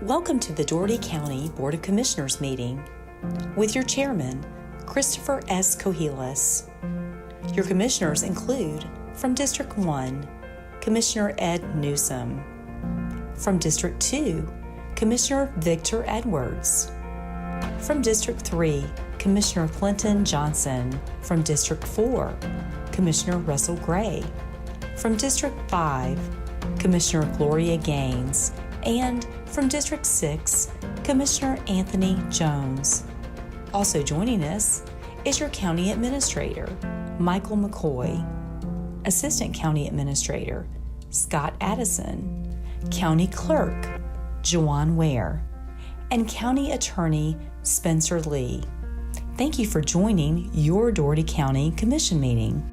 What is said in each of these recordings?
Welcome to the Dougherty County Board of Commissioners meeting with your chairman, Christopher S. Cohilas. Your commissioners include, from District 1, Commissioner Ed Newsom. From District 2, Commissioner Victor Edwards. From District 3, Commissioner Clinton Johnson. From District 4, Commissioner Russell Gray. From District 5, Commissioner Gloria Gaines. And from District 6, Commissioner Anthony Jones. Also joining us is your County Administrator, Michael McCoy, Assistant County Administrator, Scott Addison, County Clerk, Joanne Ware, and County Attorney, Spencer Lee. Thank you for joining your Dougherty County Commission meeting.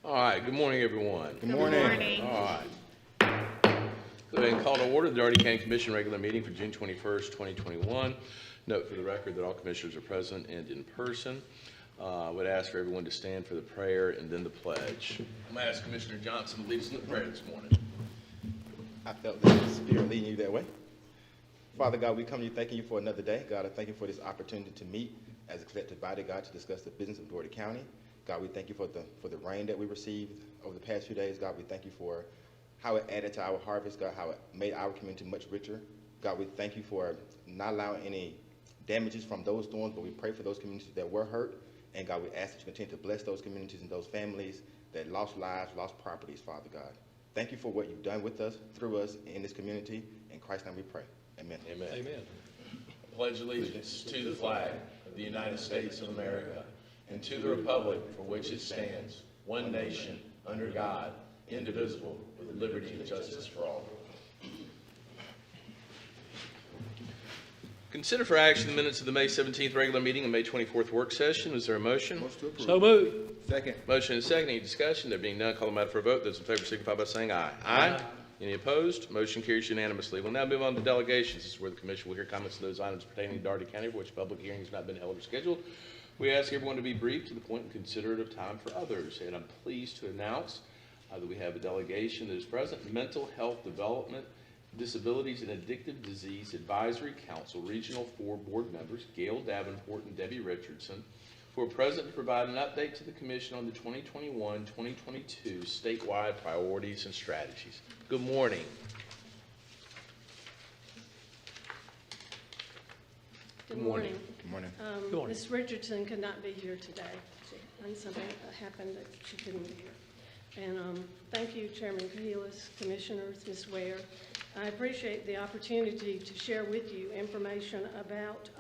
All right, good morning, everyone. Good morning. All right. Go ahead and call to order the Dougherty County Commission regular meeting for June 21st, 2021. Note for the record that all commissioners are present and in person. I would ask for everyone to stand for the prayer and then the pledge. I'm going to ask Commissioner Johnson to lead us in the prayer this morning. I felt the Spirit leading you that way. Father God, we come to you thanking you for another day. God, I thank you for this opportunity to meet as a collective body, God, to discuss the business of Dougherty County. God, we thank you for the rain that we received over the past few days. God, we thank you for how it added to our harvest. God, how it made our community much richer. God, we thank you for not allowing any damages from those storms, but we pray for those communities that were hurt. And God, we ask that you continue to bless those communities and those families that lost lives, lost properties, Father God. Thank you for what you've done with us, through us, in this community. In Christ's name we pray. Amen. Amen. Amen. Pledge allegiance to the flag of the United States of America and to the republic for which it stands, one nation, under God, indivisible, with liberty and justice for all. Consider for action the minutes of the May 17th regular meeting and May 24th work session. Is there a motion? Motion to approve. So moved. Second. Motion and second. Any discussion? There being none, call the matter for a vote. Those in favor signify by saying aye. Aye. Any opposed? Motion carries unanimously. We'll now move on to delegations. This is where the commission will hear comments on those items pertaining to Dougherty County for which public hearing has not been held or scheduled. We ask everyone to be brief, to the point, and considerate of time for others. And I'm pleased to announce that we have a delegation that is present. Mental Health Development, Disabilities and Addictive Disease Advisory Council, Regional 4 board members, Gail Davenport and Debbie Richardson, who are present to provide an update to the Commission on the 2021-2022 statewide priorities and strategies. Good morning. Good morning. Good morning. Good morning. Ms. Richardson could not be here today. Something happened that she couldn't be here. And thank you, Chairman Cohilas, Commissioners, Ms. Ware. I appreciate the opportunity to share with you information about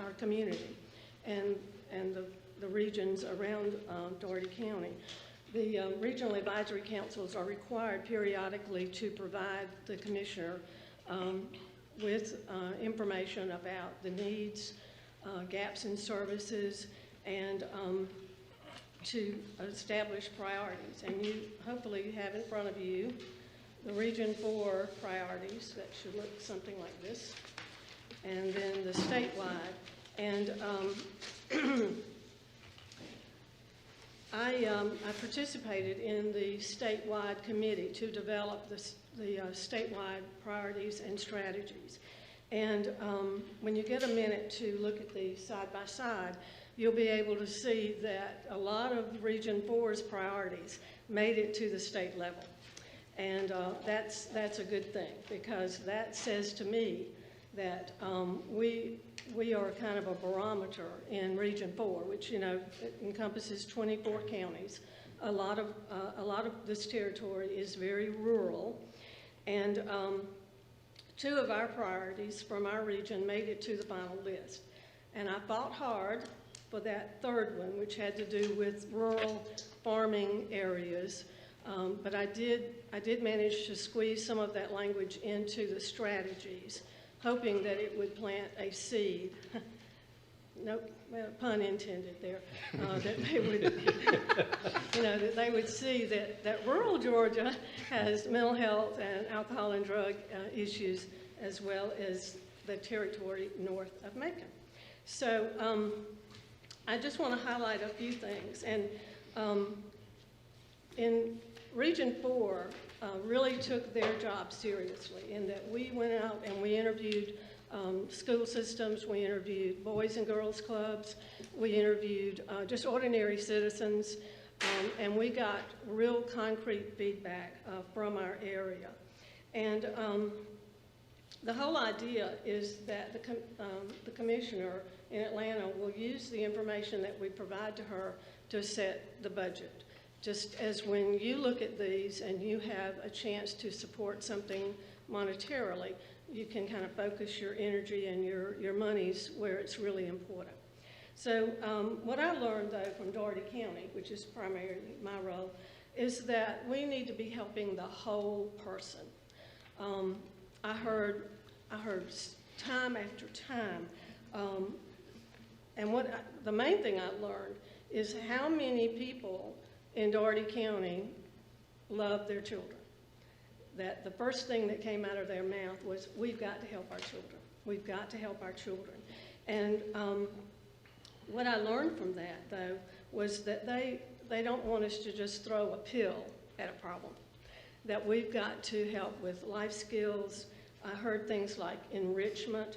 our community and the regions around Dougherty County. The Regional Advisory Councils are required periodically to provide the Commissioner with information about the needs, gaps in services, and to establish priorities. And you hopefully have in front of you the Region 4 priorities that should look something like this, and then the statewide. And I participated in the statewide committee to develop the statewide priorities and strategies. And when you get a minute to look at these side by side, you'll be able to see that a lot of Region 4's priorities made it to the state level. And that's a good thing, because that says to me that we are kind of a barometer in Region 4, which, you know, encompasses 24 counties. A lot of this territory is very rural, and two of our priorities from our region made it to the final list. And I fought hard for that third one, which had to do with rural farming areas. But I did manage to squeeze some of that language into the strategies, hoping that it would plant a seed. Nope, well, pun intended there. That they would, that they would see that rural Georgia has mental health and alcohol and drug issues, as well as the territory north of Macon. So I just want to highlight a few things. And Region 4 really took their job seriously in that we went out and we interviewed school systems, we interviewed boys and girls clubs, we interviewed just ordinary citizens, and we got real concrete feedback from our area. And the whole idea is that the commissioner in Atlanta will use the information that we provide to her to set the budget. Just as when you look at these and you have a chance to support something monetarily, you can kind of focus your energy and your monies where it's really important. So what I learned, though, from Dougherty County, which is primarily my role, is that we need to be helping the whole person. I heard time after time, and the main thing I learned is how many people in Dougherty County love their children. That the first thing that came out of their mouth was, we've got to help our children. We've got to help our children. And what I learned from that, though, was that they don't want us to just throw a pill at a problem. That we've got to help with life skills. I heard things like enrichment,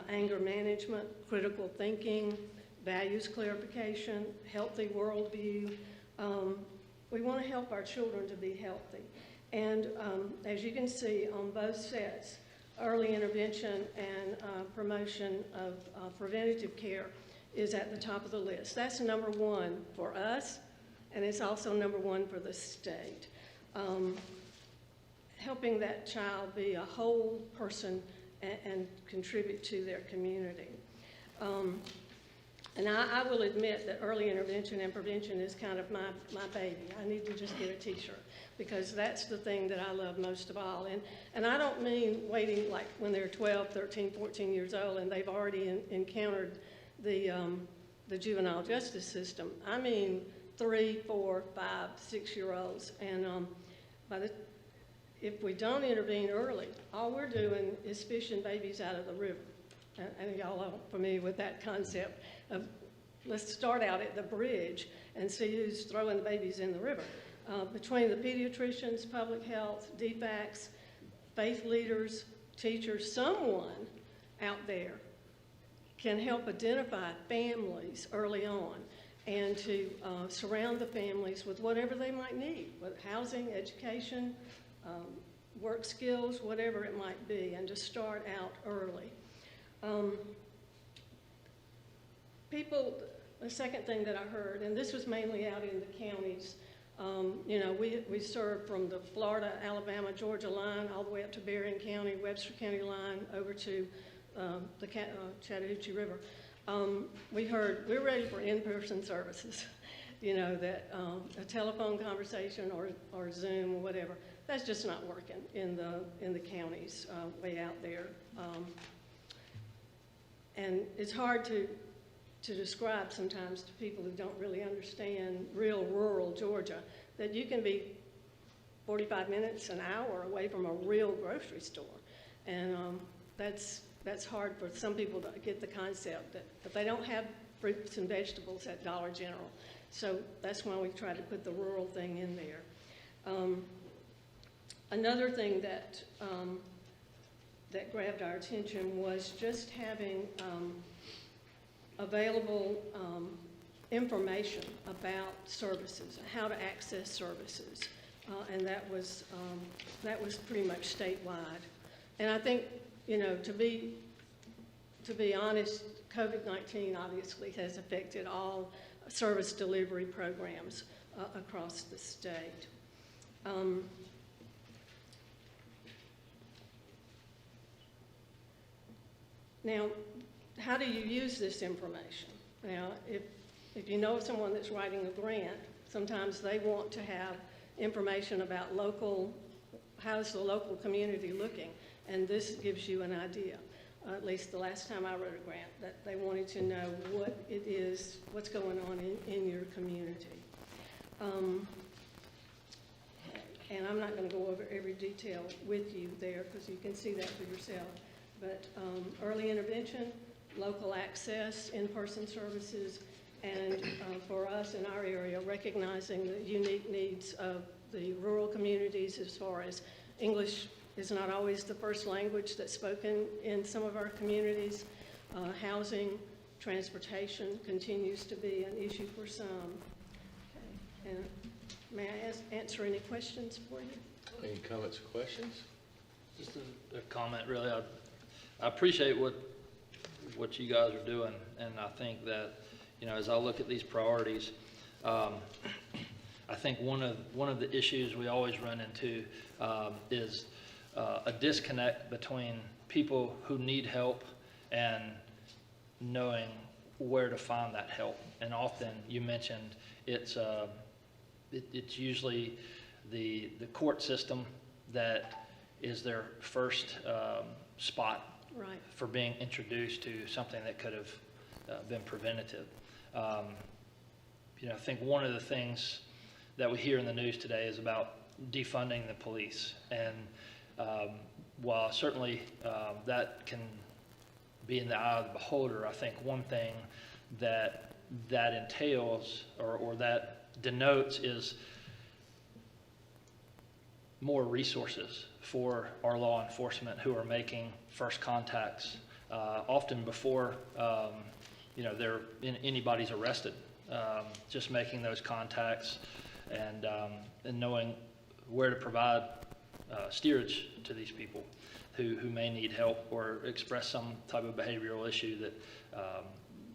anger management, critical thinking, values clarification, healthy worldview. We want to help our children to be healthy. And as you can see on both sets, early intervention and promotion of preventative care is at the top of the list. That's number one for us, and it's also number one for the state. Helping that child be a whole person and contribute to their community. And I will admit that early intervention and prevention is kind of my baby. I need to just get a t-shirt because that's the thing that I love most of all. And I don't mean waiting like when they're 12, 13, 14 years old and they've already encountered the juvenile justice system. I mean 3, 4, 5, 6-year-olds. And if we don't intervene early, all we're doing is fishing babies out of the river. And y'all are familiar with that concept of let's start out at the bridge and see who's throwing the babies in the river. Between the pediatricians, public health, DFACs, faith leaders, teachers, someone out there can help identify families early on and to surround the families with whatever they might need, with housing, education, work skills, whatever it might be, and to start out early. The second thing that I heard, and this was mainly out in the counties, we served from the Florida, Alabama, Georgia line all the way up to Berrien County, Webster County line, over to the Chattahoochee River. We heard we're ready for in-person services, that a telephone conversation or Zoom or whatever. That's just not working in the counties way out there. And it's hard to describe sometimes to people who don't really understand real rural Georgia that you can be 45 minutes, an hour away from a real grocery store. And that's hard for some people to get the concept that they don't have fruits and vegetables at Dollar General. So that's why we try to put the rural thing in there. Another thing that grabbed our attention was just having available information about services, how to access services, and that was pretty much statewide. And I think, to be honest, COVID-19 obviously has affected all service delivery programs across the state. Now, how do you use this information? Now, if you know someone that's writing a grant, sometimes they want to have information about how's the local community looking, and this gives you an idea. At least the last time I wrote a grant, that they wanted to know what it is, what's going on in your community. And I'm not going to go over every detail with you there because you can see that for yourself. But early intervention, local access, in-person services, and for us in our area, recognizing the unique needs of the rural communities as far as English is not always the first language that's spoken in some of our communities. Housing, transportation continues to be an issue for some. Okay. And may I answer any questions for you? Any comments or questions? Just a comment, really. I appreciate what you guys are doing, and I think that, you know, as I look at these priorities, I think one of the issues we always run into is a disconnect between people who need help and knowing where to find that help. And often, you mentioned, it's usually the court system that is their first spot Right. for being introduced to something that could have been preventative. You know, I think one of the things that we hear in the news today is about defunding the police. And while certainly that can be in the eye of the beholder, I think one thing that entails or that denotes is more resources for our law enforcement who are making first contacts, often before you know, anybody's arrested. Just making those contacts and knowing where to provide steerage to these people who may need help or express some type of behavioral issue that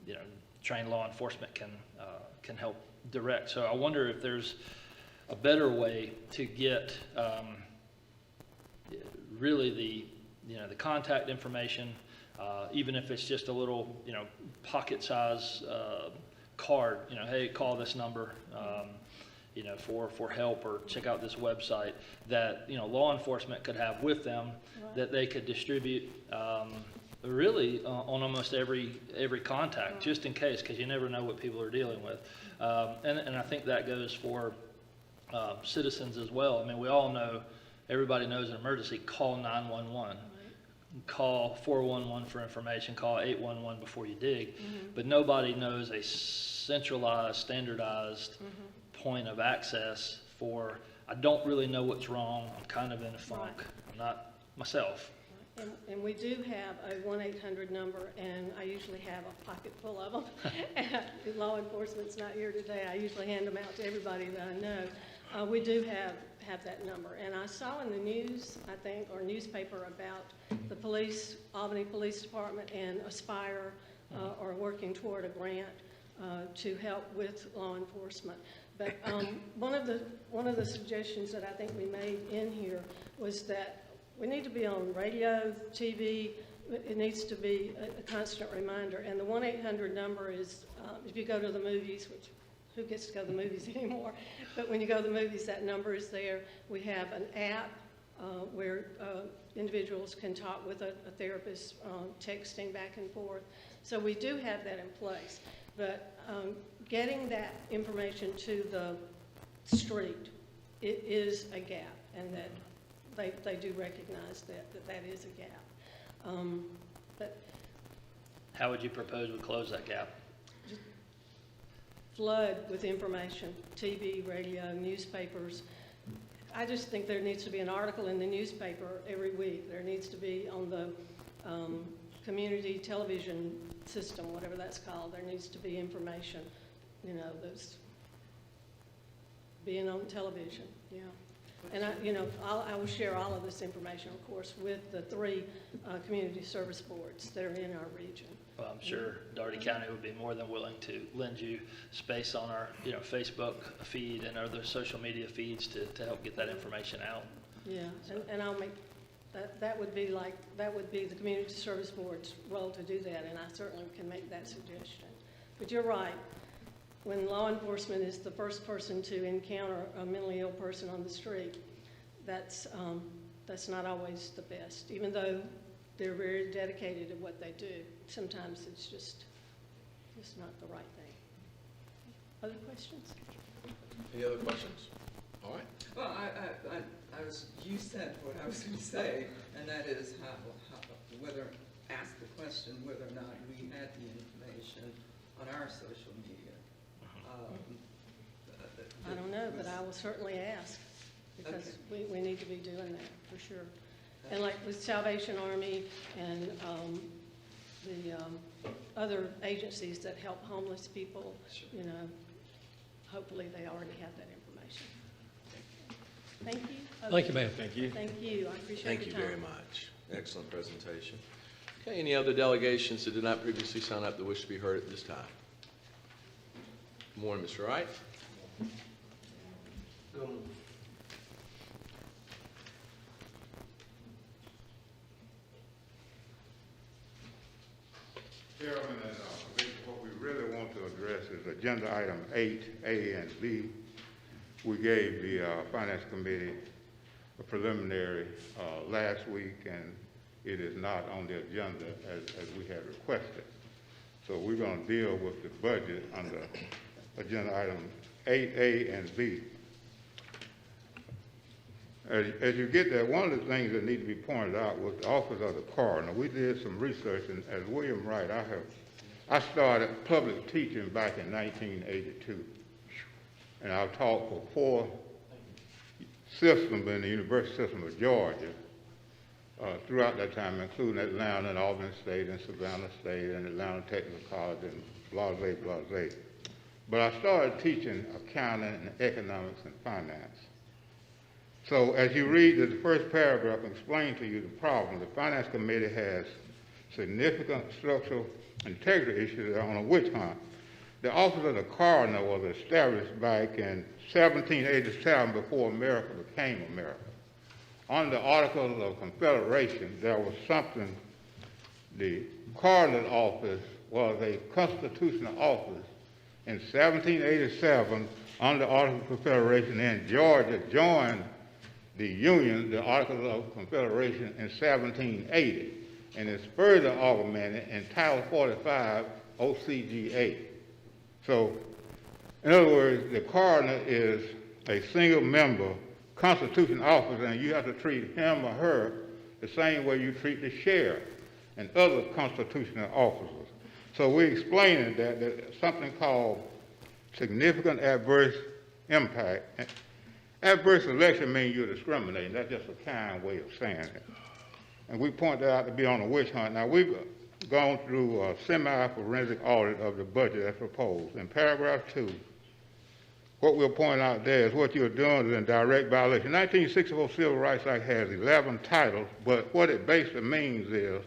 you know, trained law enforcement can help direct. So I wonder if there's a better way to get really the contact information, even if it's just a little, you know, pocket-size card. You know, hey, call this number, you know, for help, or check out this website that, you know, law enforcement could have with them, Right. that they could distribute really on almost every contact, Right. just in case, because you never know what people are dealing with. And I think that goes for citizens as well. I mean, we all know, everybody knows an emergency, call 911. Call 411 for information, call 811 before you dig. But nobody knows a centralized, standardized point of access for, I don't really know what's wrong, I'm kind of in a funk, Right. I'm not myself. And we do have a 1-800 number, and I usually have a pocket full of them. Law enforcement's not here today. I usually hand them out to everybody that I know. We do have that number. And I saw in the news, I think, or newspaper about the police, Albany Police Department and Aspire are working toward a grant to help with law enforcement. But one of the suggestions that I think we made in here was that we need to be on radio, TV. It needs to be a constant reminder. And the 1-800 number is, if you go to the movies, which who gets to go to the movies anymore? But when you go to the movies, that number is there. We have an app where individuals can talk with a therapist, texting back and forth. So we do have that in place. But getting that information to the street, it is a gap, and that they do recognize that is a gap. But How would you propose we close that gap? flood with information, TV, radio, newspapers. I just think there needs to be an article in the newspaper every week. There needs to be on the community television system, whatever that's called. There needs to be information, you know, those being on television, yeah. And I will share all of this information, of course, with the 3 community service boards that are in our region. Well, I'm sure Daugherty County would be more than willing to lend you space on our, you know, Facebook feed and other social media feeds to help get that information out. Yeah, and I'll make, that would be the community service board's role to do that, and I certainly can make that suggestion. But you're right, when law enforcement is the first person to encounter a mentally ill person on the street, that's not always the best, even though they're very dedicated to what they do. Sometimes it's just not the right thing. Other questions? Any other questions? All right. Well, you said what I was going to say, and that is ask the question whether or not we had the information on our social media. I don't know, but I will certainly ask. because we need to be doing that, for sure. And like with Salvation Army and the other agencies that help homeless people, you know, hopefully they already have that information. Thank you. Thank you, ma'am. Thank you. Thank you, I appreciate Thank your you time. very much. Excellent presentation. Okay, any other delegations that did not previously sign up that wish to be heard at this time? Good morning, Mr. Wright. Chairman, and I think what we really want to address is agenda item 8A and B. We gave the Finance Committee a preliminary last week, and it is not on the agenda as we had requested. So we're going to deal with the budget under agenda item 8A and B. As you get there, one of the things that need to be pointed out was the office of the coroner. We did some research, and as William Wright, I started public teaching back in 1982, and I've taught for 4 systems in the University System of Georgia throughout that time, including Atlanta and Albany State and Savannah State and Atlanta Technical College and blase. But I started teaching accounting and economics and finance. So as you read the first paragraph and explain to you the problem, the Finance Committee has significant structural integrity issues on a witch hunt. The office of the coroner was established back in 1787 before America became America. On the Articles of Confederation, there was something, the coroner's office was a constitutional office. In 1787, under the Articles of Confederation, and Georgia joined the Union, the Articles of Confederation, in 1780, and it's further augmented in Title 45 OCGA. So, in other words, the coroner is a single member constitutional officer, and you have to treat him or her the same way you treat the sheriff and other constitutional officers. So we're explaining that there's something called significant adverse impact. Adverse selection means you're discriminating. That's just a kind way of saying it. And we point that out to be on a witch hunt. Now, we've gone through a semi-forensic audit of the budget as proposed. In paragraph 2, what we'll point out there is what you're doing is in direct violation. 1964 Civil Rights Act has 11 titles, but what it basically means is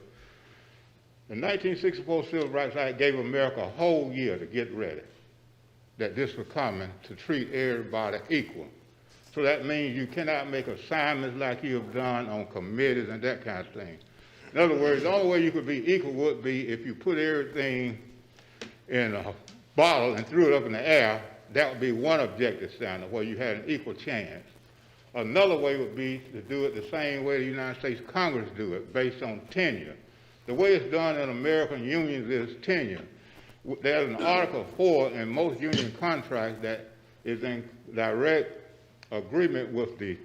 the 1964 Civil Rights Act gave America a whole year to get ready, that this was coming, to treat everybody equal. So that means you cannot make assignments like you have done on committees and that kind of thing. In other words, the only way you could be equal would be if you put everything in a bottle and threw it up in the air. That would be one objective standard where you had an equal chance. Another way would be to do it the same way the United States Congress do it, based on tenure. The way it's done in American unions is tenure. There's an Article 4 in most union contracts that is in direct agreement with the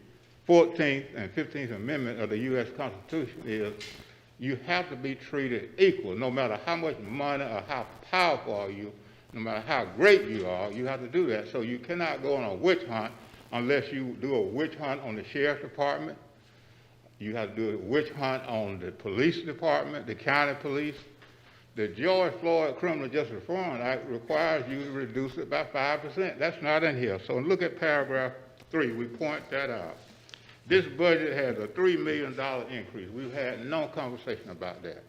14th and 15th Amendment of the U.S. Constitution is you have to be treated equal, no matter how much money or how powerful are you, no matter how great you are, you have to do that. So you cannot go on a witch hunt unless you do a witch hunt on the sheriff's department. You have to do a witch hunt on the police department, the county police. The George Floyd Criminal Justice Reform Act requires you to reduce it by 5%. That's not in here. So look at paragraph 3. We point that out. This budget has a $3 million increase. We've had no conversation about that.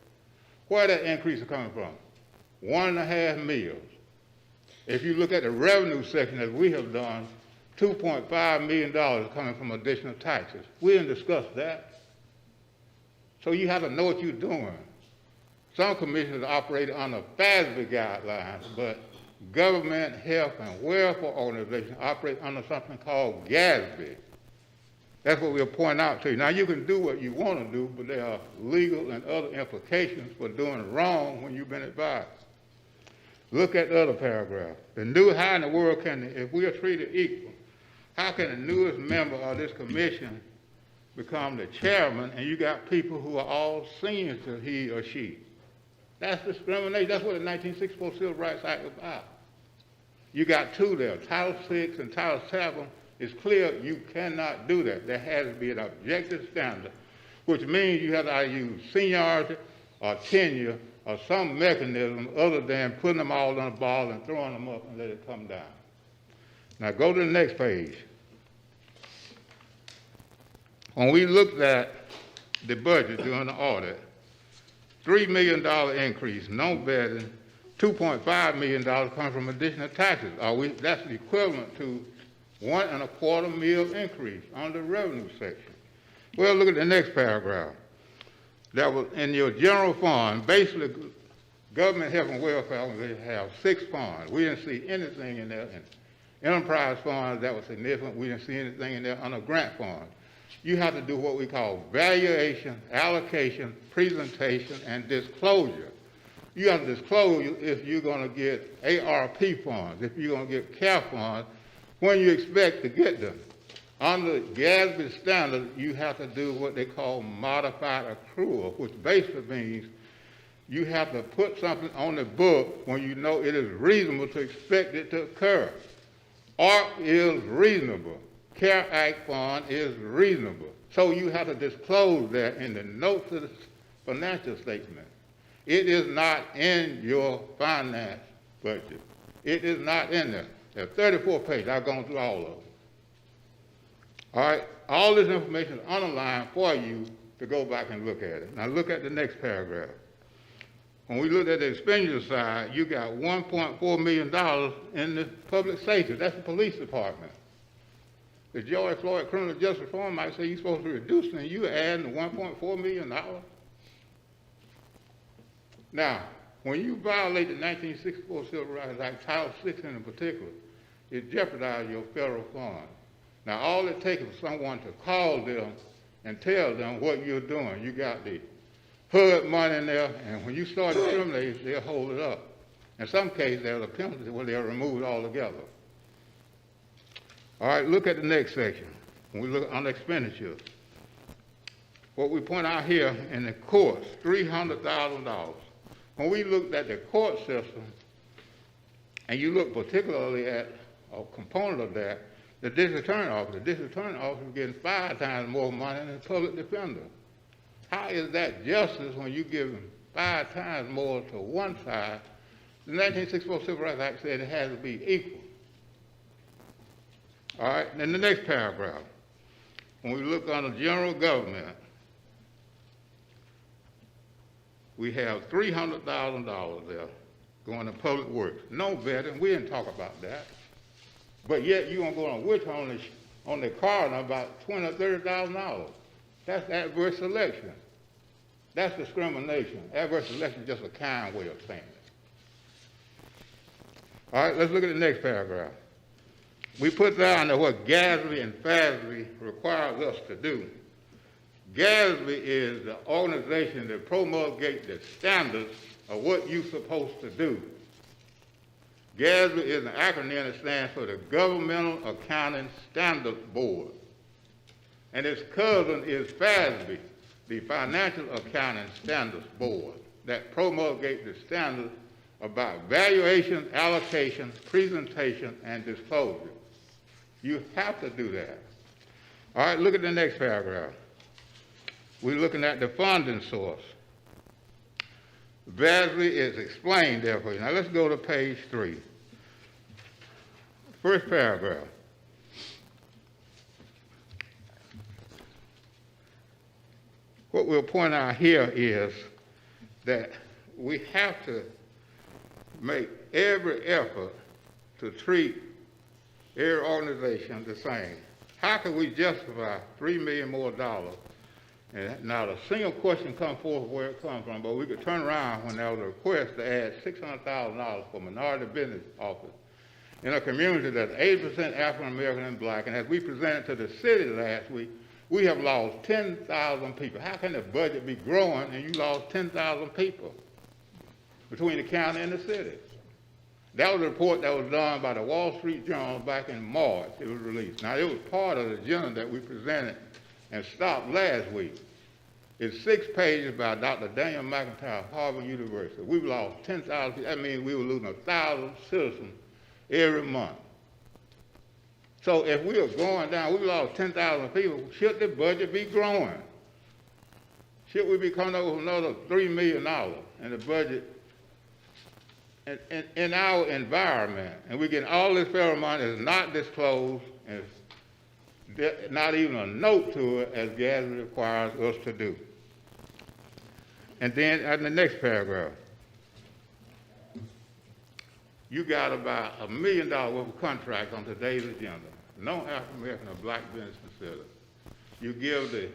Where that increase is coming from? 1.5 meals. If you look at the revenue section, as we have done, $2.5 million coming from additional taxes. We didn't discuss that. So you have to know what you're doing. Some commissioners operate under FASB guidelines, but government health and welfare organizations operate under something called GASB. That's what we'll point out to you. Now, you can do what you want to do, but there are legal and other implications for doing wrong when you've been advised. Look at the other paragraph. How in the world can, if we are treated equal, how can the newest member of this commission become the chairman and you got people who are all senior to he or she? That's discrimination. That's what the 1964 Civil Rights Act was about. You got two there, Title VI and Title VII It's clear you cannot do that. There has to be an objective standard, which means you have to either use seniority or tenure or some mechanism other than putting them all on a ball and throwing them up and let it come down. Now go to the next page. When we looked at the budget during the audit, $3 million increase, no better than $2.5 million come from additional taxes. That's the equivalent to $1.25 million increase on the revenue section. Well, look at the next paragraph. That was in your general fund, basically government health and welfare, they have 6 funds. We didn't see anything in there. In enterprise funds, that was significant. We didn't see anything in there under grant funds. You have to do what we call valuation, allocation, presentation, and disclosure. You have to disclose if you're going to get ARP funds, if you're going to get CARE funds, when you expect to get them. Under GASB standard, you have to do what they call modified accrual, which basically means you have to put something on the book when you know it is reasonable to expect it to occur. ARP is reasonable. CARE Act fund is reasonable. So you have to disclose that in the notes of the financial statement. It is not in your finance budget. It is not in there. There are 34 pages. I've gone through all of them. All right, all this information is underlined for you to go back and look at it. Now look at the next paragraph. When we look at the expenditure side, you got $1.4 million in the public safety. That's the police department. The George Floyd Criminal Justice Reform might say you're supposed to reduce it, and you're adding $1.4 million. Now, when you violate the 1964 Civil Rights Act, Title VI in particular, it jeopardizes your federal funds. Now, all it takes is someone to call them and tell them what you're doing. You got the HUD money in there, and when you start discriminating, they'll hold it up. In some cases, there's a penalty where they'll remove it altogether. All right, look at the next section. When we look on expenditures, what we point out here in the courts, $300,000. When we looked at the court system, and you look particularly at a component of that, the district attorney office. The district attorney office is getting 5 times more money than the public defender. How is that justice when you give them 5 times more to one side? The 1964 Civil Rights Act said it has to be equal. All right, then the next paragraph. When we look on the general government, we have $300,000 there going to public works. No better, we didn't talk about that. But yet you're going to go on a witch hunt on the coroner about $20,000 or $30,000. That's adverse selection. That's discrimination. Adverse selection is just a kind way of saying it. All right, let's look at the next paragraph. We put down there what GASB and FASB requires us to do. GASB is the organization that promulgates the standards of what you're supposed to do. GASB is an acronym that stands for the Governmental Accounting Standards Board. And its cousin is FASB, the Financial Accounting Standards Board, that promulgates the standards about valuation, allocation, presentation, and disclosure. You have to do that. All right, look at the next paragraph. We're looking at the funding source. VASB is explained there for you. Now let's go to page 3. First paragraph. What we'll point out here is that we have to make every effort to treat every organization the same. How can we justify $3 million more dollars? And now the single question comes forth where it comes from, but we could turn around when there was a request to add $600,000 for minority business office in a community that's 80% African American and black, and as we presented to the city last week, we have lost 10,000 people. How can the budget be growing and you lost 10,000 people between the county and the city? That was a report that was done by the Wall Street Journal back in March. It was released. Now, it was part of the agenda that we presented and stopped last week. It's 6 pages by Dr. Daniel McIntyre of Harvard University. We've lost 10,000 people. That means we were losing 1,000 citizens every month. So if we are going down, we lost 10,000 people, should the budget be growing? Should we be coming up with another $3 million in the budget in our environment? And we get all this federal money that's not disclosed, and it's not even a note to it as GASB requires us to do. And then in the next paragraph, you got about $1 million worth of contracts on today's agenda. No African American or black business considered. You give the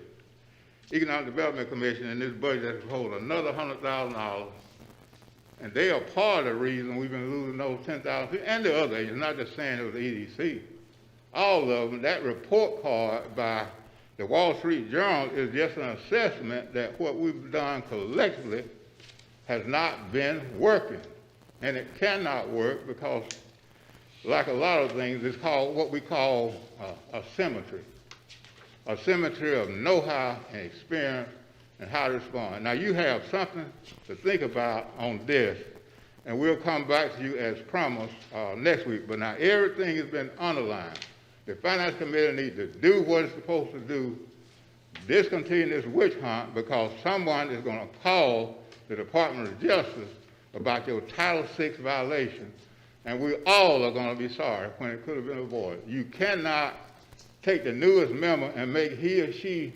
Economic Development Commission in this budget that hold another $100,000, and they are part of the reason we've been losing those 10,000 people, and the other agents, not just saying it was the EDC. All of them, that report card by the Wall Street Journal is just an assessment that what we've done collectively has not been working. And it cannot work because, like a lot of things, it's called what we call a symmetry of know-how and experience and how to respond. Now, you have something to think about on this, and we'll come back to you as promised next week. But now everything has been underlined. The Finance Committee needs to do what it's supposed to do, discontinue this witch hunt, because someone is going to call the Department of Justice about your Title VI violation, and we all are going to be sorry when it could have been avoided. You cannot take the newest member and make he or she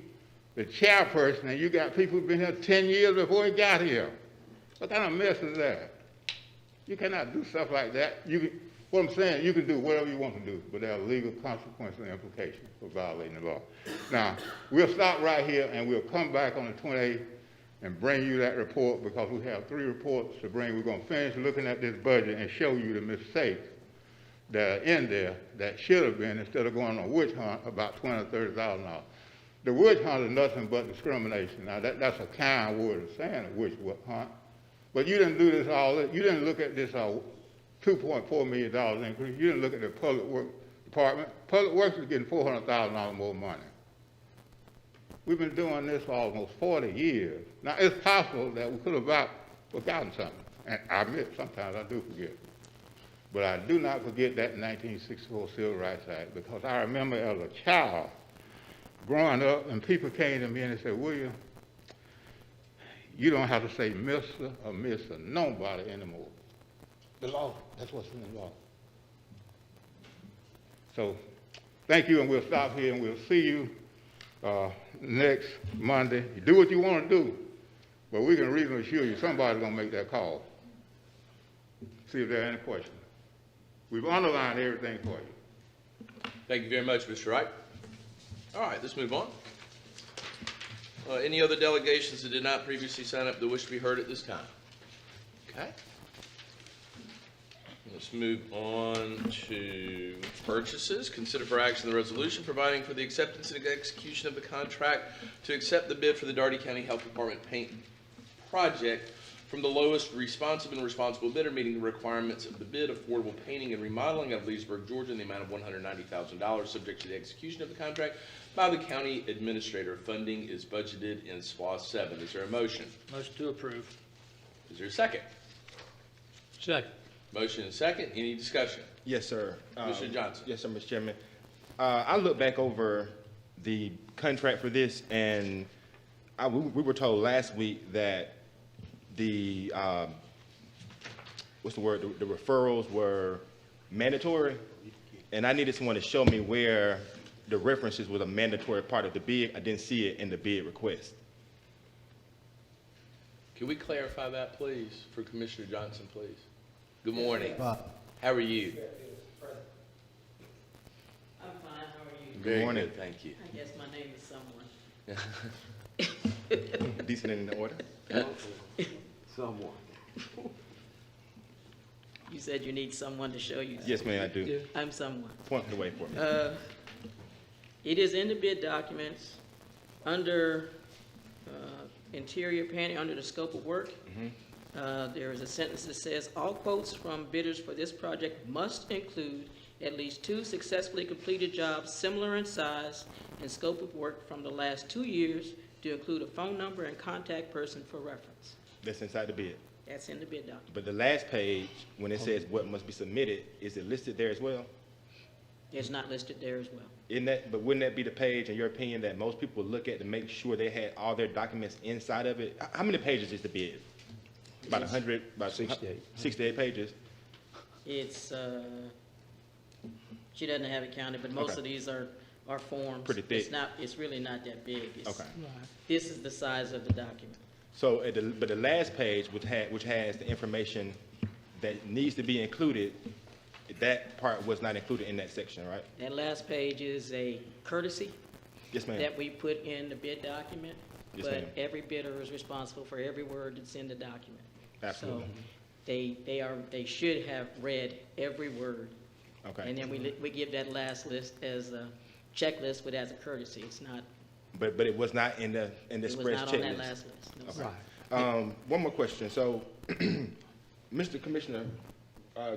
the chairperson, and you got people who've been here 10 years before he got here. What kind of mess is that? You cannot do stuff like that. What I'm saying, you can do whatever you want to do, but there are legal consequences and implications for violating the law. Now, we'll stop right here, and we'll come back on the 28th and bring you that report, because we have 3 reports to bring. We're going to finish looking at this budget and show you the mistakes that are in there that should have been, instead of going on a witch hunt about $20,000 or $30,000. The witch hunt is nothing but discrimination. Now, that's a kind word of saying a witch hunt, but you didn't do this all. You didn't look at this $2.4 million increase. You didn't look at the Public Works Department. Public Works is getting $400,000 more money. We've been doing this for almost 40 years. Now, it's possible that we could have forgotten something. And I admit, sometimes I do forget. But I do not forget that 1964 Civil Rights Act, because I remember as a child growing up, and people came to me and they said, William, you don't have to say Mr. or Miss or nobody anymore. The law, that's what's in the law. So, thank you, and we'll stop here, and we'll see you next Monday. You do what you want to do, but we can reasonably assure you somebody's going to make that call. See if there are any questions. We've underlined everything for you. Thank you very much, Mr. Wright. All right, let's move on. Any other delegations that did not previously sign up that wish to be heard at this time? Okay. Let's move on to purchases. Consider for action the resolution providing for the acceptance and execution of the contract to accept the bid for the Dougherty County Health Department paint project from the lowest responsive and responsible bidder, meeting the requirements of the bid, affordable painting and remodeling of Leesburg, Georgia, in the amount of $190,000, subject to the execution of the contract by the county administrator. Funding is budgeted in SPLOST 7. Is there a motion? Motion to approve. Is there a second? Second. Motion and second. Any discussion? Yes, sir. Mr. Johnson. Yes, sir, Mr. Chairman. I looked back over the contract for this, and we were told last week that the what's the word? The referrals were mandatory, and I needed someone to show me where the references was a mandatory part of the bid. I didn't see it in the bid request. Can we clarify that, please, for Commissioner Johnson, please? Good morning. How are you? I'm fine, how are you? Very morning. good, thank you. I guess my name is someone. Decent in the order. Someone. You said you need someone to show you. Yes, ma'am, I do. I'm someone. Point the way for me. It is in the bid documents, under interior painting, under the scope of work. There is a sentence that says, all quotes from bidders for this project must include at least 2 successfully completed jobs similar in size and scope of work from the last 2 years, to include a phone number and contact person for reference. That's inside the bid. That's in the bid document. But the last page, when it says what must be submitted, is it listed there as well? It's not listed there as well. But wouldn't that be the page, in your opinion, that most people look at to make sure they had all their documents inside of it? How many pages is the bid? About 100, about 68. 68 pages? It's, she doesn't have it counted, but most Okay. of these are forms. Pretty thick. It's really not that big. Okay. This is the size of the document. So, but the last page, which has the information that needs to be included, that part was not included in that section, right? That last page is a courtesy Yes, ma'am. that we put in the bid document, Yes, ma'am. but every bidder is responsible for every word that's in the document. Absolutely. So they should have read every word. Okay. And then we give that last list as a checklist, but as a courtesy. It's not, But it was not in the it was express not on that checklist. last list. No. Okay. One more question. So, Mr. Commissioner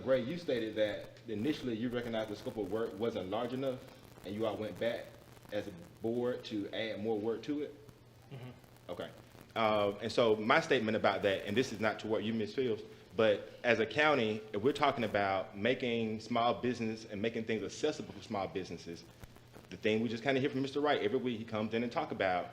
Gray, you stated that initially you recognized the scope of work wasn't large enough, and you all went back as a board to add more work to it? Okay. And so my statement about that, and this is not toward you, Ms. Fields, but as a county, if we're talking about making small business and making things accessible for small businesses, the thing we just kind of hear from Mr. Wright, every week he comes in and talk about,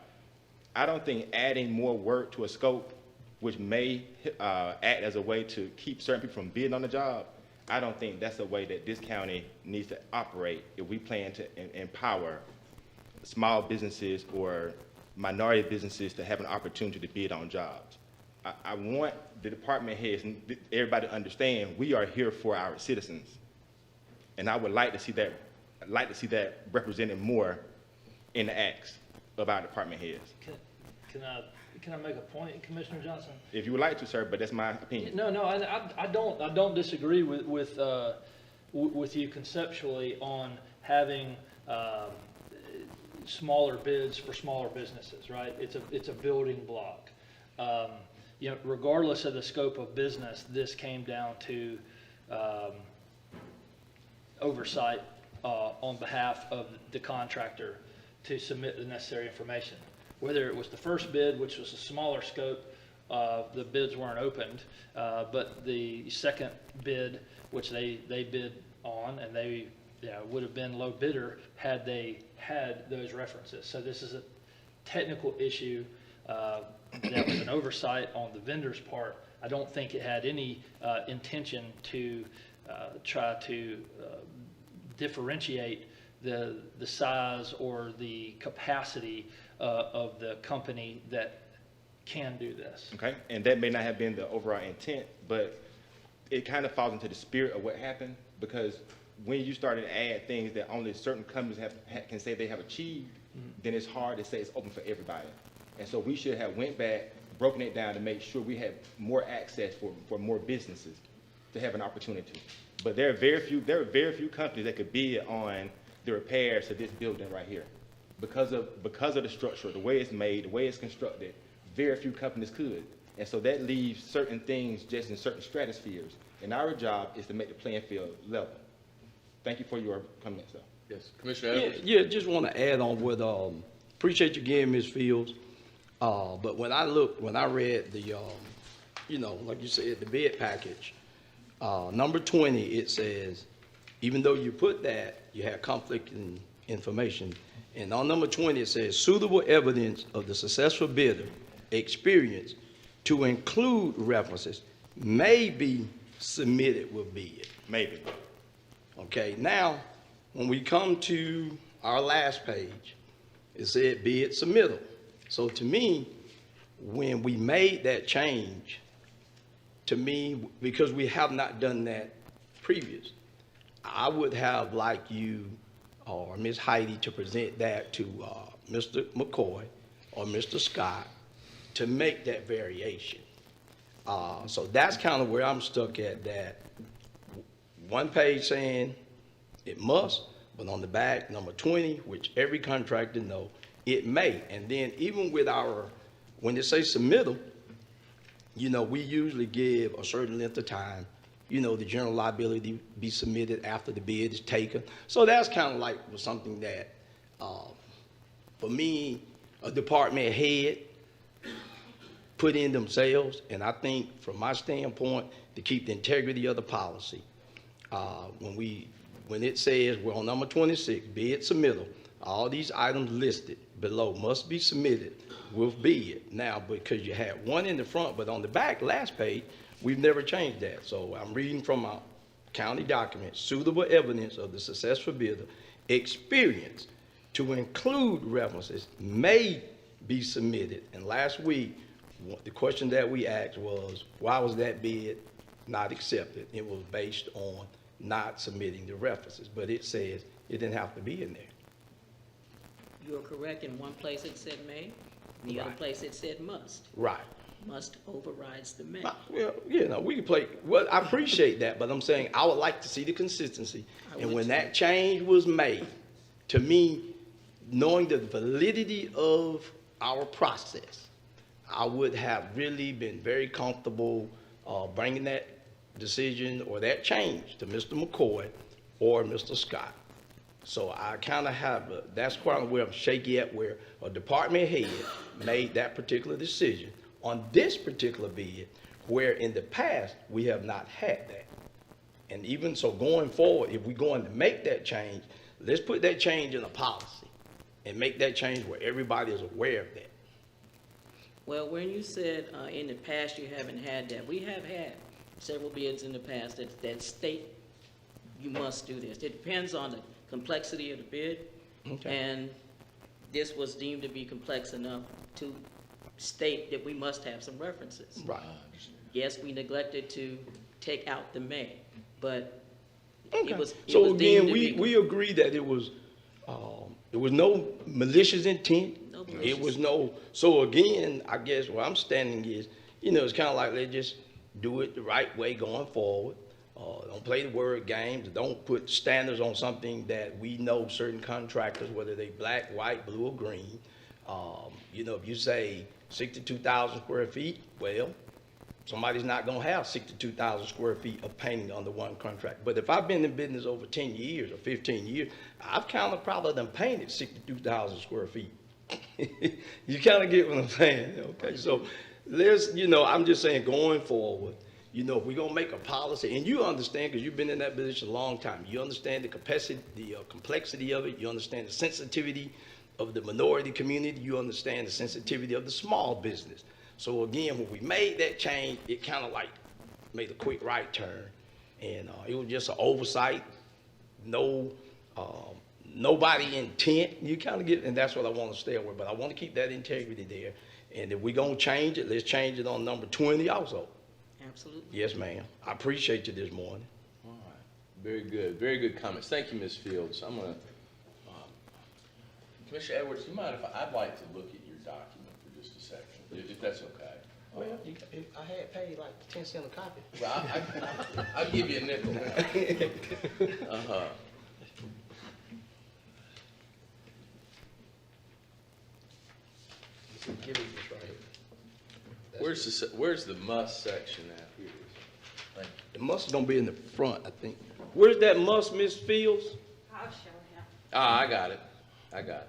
I don't think adding more work to a scope, which may act as a way to keep certain people from bidding on the job, I don't think that's a way that this county needs to operate if we plan to empower small businesses or minority businesses to have an opportunity to bid on jobs. I want the department heads and everybody to understand we are here for our citizens. And I would like to see that represented more in the acts of our department heads. Can I make a point, Commissioner Johnson? If you would like to, sir, but that's my opinion. No, I don't disagree with you conceptually on having smaller bids for smaller businesses, right? It's a building block. Regardless of the scope of business, this came down to oversight on behalf of the contractor to submit the necessary information. Whether it was the first bid, which was a smaller scope, the bids weren't opened, but the second bid, which they bid on, and they would have been low bidder had they had those references. So this is a technical issue that was an oversight on the vendor's part. I don't think it had any intention to try to differentiate the size or the capacity of the company that can do this. Okay, and that may not have been the overall intent, but it kind of falls into the spirit of what happened, because when you start to add things that only certain companies can say they have achieved, then it's hard to say it's open for everybody. And so we should have went back, broken it down to make sure we had more access for more businesses to have an opportunity. But there are very few companies that could bid on the repairs to this building right here. Because of the structure, the way it's made, the way it's constructed, very few companies could. And so that leaves certain things just in certain stratospheres. And our job is to make the playing field level. Thank you for your comments, sir. Yes, Commissioner Edwards? Yeah, just want to add on with, appreciate you again, Ms. Fields. But when I read the, like you said, the bid package, number 20, it says, even though you put that, you have conflicting information. And on number 20, it says, suitable evidence of the successful bidder experience to include references may be submitted with bid. Maybe. Okay, now, when we come to our last page, it said bid submittal. So to me, when we made that change, to me, because we have not done that previous, I would have liked you or Ms. Heidi to present that to Mr. McCoy or Mr. Scott to make that variation. So that's kind of where I'm stuck at, that one page saying it must, but on the back, number 20, which every contractor know, it may. And then even with when they say submittal, we usually give a certain length of time, the general liability be submitted after the bid is taken. So that's kind of like something that, for me, a department head put in themselves. And I think from my standpoint, to keep the integrity of the policy, when we when it says, we're on number 26, bid submittal, all these items listed below must be submitted with bid. Now, because you had one in the front, but on the back, last page, we've never changed that. So I'm reading from our county document, suitable evidence of the successful bidder, experience to include references may be submitted. And last week, the question that we asked was, why was that bid not accepted? It was based on not submitting the references, but it says it didn't have to be in there. You're correct. In one place it said may, in the other Right. place it said must. Right. Must overrides the may. Well, you know, we can play, well, I appreciate that, but I'm saying I would like to see the consistency. I And would when too. that change was made, to me, knowing the validity of our process, I would have really been very comfortable bringing that decision or that change to Mr. McCoy or Mr. Scott. So I kind of have, that's where I'm shaky at, where a department head made that particular decision on this particular bid, where in the past, we have not had that. And even so going forward, if we're going to make that change, let's put that change in a policy and make that change where everybody is aware of that. Well, when you said in the past you haven't had that, we have had several bids in the past that state you must do this. It depends on the complexity of the bid. Okay. And this was deemed to be complex enough to state that we must have some references. Right. Yes, we neglected to take out the may, but Okay. it was So deemed again, to be we agree that it was no malicious intent. No It malicious. was no, so again, I guess where I'm standing is, you know, it's kind of like, let's just do it the right way going forward. Don't play the word games. Don't put standards on something that we know certain contractors, whether they black, white, blue, or green. You know, if you say 62,000 square feet, well, somebody's not gonna have 62,000 square feet of painting under one contract. But if I've been in business over 10 years or 15 years, I've kind of probably done painted 62,000 square feet. You kind of get what I'm saying, okay? So there's, you know, I'm just saying going forward, you know, if we're gonna make a policy, and you understand, because you've been in that position a long time, you understand the capacity, the complexity of it, you understand the sensitivity of the minority community, you understand the sensitivity of the small business. So again, when we made that change, it kind of like made a quick right turn. And it was just an oversight, nobody intent. You kind of get, and that's what I want to stay away. But I want to keep that integrity there. And if we're going to change it, let's change it on number 20 also. Absolutely. Yes, ma'am. I appreciate you this morning. All right. Very good. Very good comments. Thank you, Ms. Fields. I'm going to, Commissioner Edwards, do you mind if I'd like to look at your document for just a second, if that's okay? Well, I had paid like 10 cents a copy. Well, I'll give you a nickel. Uh-huh. Give me this right here. Where's the must section at? Here it is. The must is gonna be in the front, I think. Where's that must, Miss Fields? I'll show him. Ah, I got it. Okay,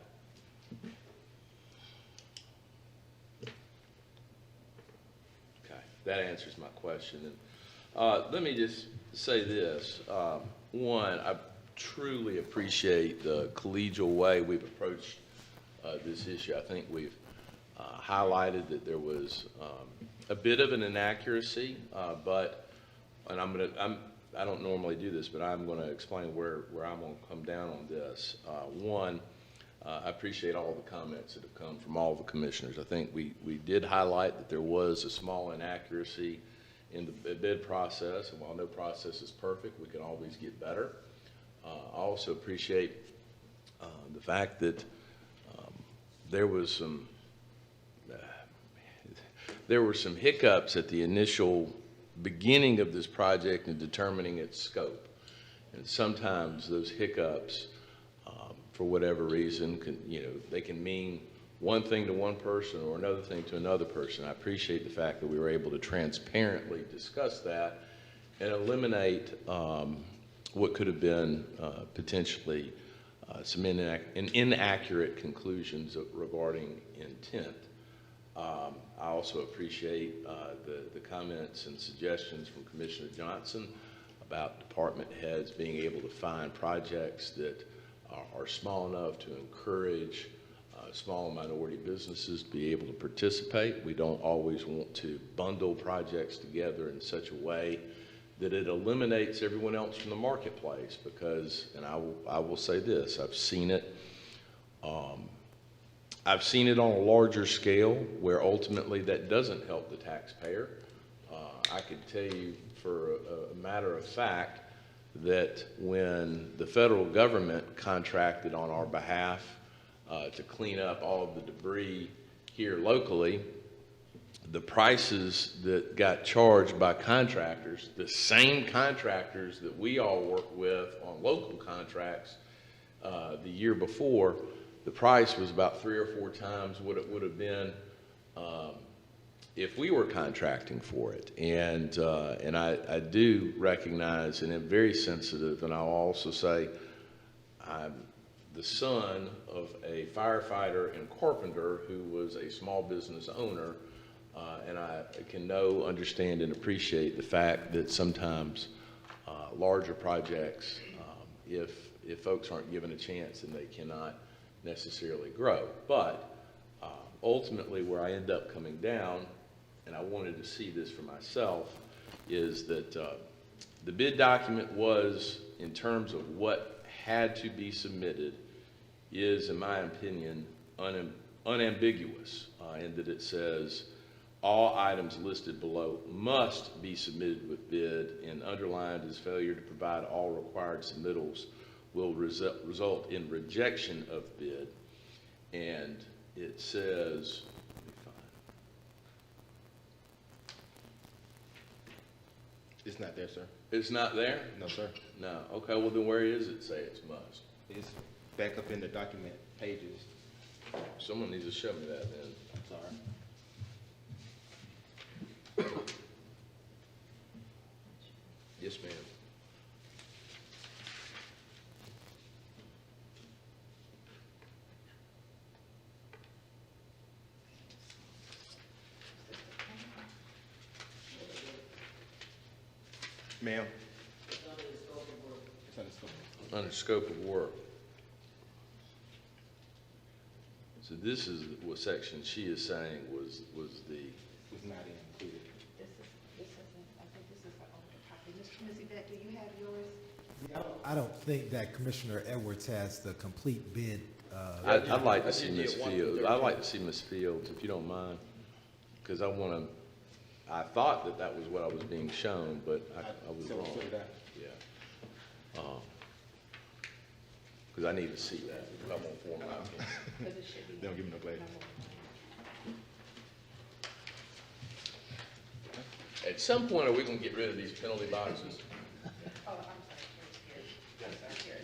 that answers my question. And let me just say this. One, I truly appreciate the collegial way we've approached this issue. I think we've highlighted that there was a bit of an inaccuracy, and I don't normally do this, but I'm going to explain where I'm going to come down on this. One, I appreciate all the comments that have come from all the commissioners. I think we did highlight that there was a small inaccuracy in the bid process, and while no process is perfect, we can always get better. I also appreciate the fact that there were some hiccups at the initial beginning of this project in determining its scope. And sometimes those hiccups, for whatever reason, they can mean one thing to one person or another thing to another person. I appreciate the fact that we were able to transparently discuss that and eliminate what could have been potentially some inaccurate conclusions regarding intent. I also appreciate the comments and suggestions from Commissioner Johnson about department heads being able to find projects that are small enough to encourage small minority businesses to be able to participate. We don't always want to bundle projects together in such a way that it eliminates everyone else from the marketplace, because, and I will say this, I've seen it on a larger scale where ultimately that doesn't help the taxpayer. I could tell you for a matter of fact that when the federal government contracted on our behalf to clean up all of the debris here locally, the prices that got charged by contractors, the same contractors that we all work with on local contracts the year before, the price was about 3 or 4 times what it would have been if we were contracting for it. And I do recognize and am very sensitive, and I'll also say I'm the son of a firefighter and carpenter who was a small business owner, and I can know, understand, and appreciate the fact that sometimes larger projects, if folks aren't given a chance, then they cannot necessarily grow. But ultimately where I end up coming down, and I wanted to see this for myself, is that the bid document was, in terms of what had to be submitted, is, in my opinion, unambiguous, in that it says all items listed below must be submitted with bid, and underlined is failure to provide all required submittals will result in rejection of bid. And it says, let me find. It's not there, sir. It's not there? No, sir. No. Okay, well then where is it say it's must? It's back up in the document pages. Someone needs to show me that then. Sorry. Yes, ma'am. Ma'am? It's under scope. Under scope of work. So this is what section she is saying was the, It's not included. This isn't, I think this is the only copy. Ms. Yvette, do you have yours? I don't think that Commissioner Edwards has the complete bid. I'd like to see Ms. Fields. I'd like to see Ms. Fields, if you don't mind, because I want to, I thought that was what I was being shown, but I was So wrong. fill it out. Yeah. Because I need to see that if I won't form my opinion. Because it should be. They don't give me no clarity. At some point, are we going to get rid of these penalty boxes? Oh, I'm sorry, here. I'm sorry, here.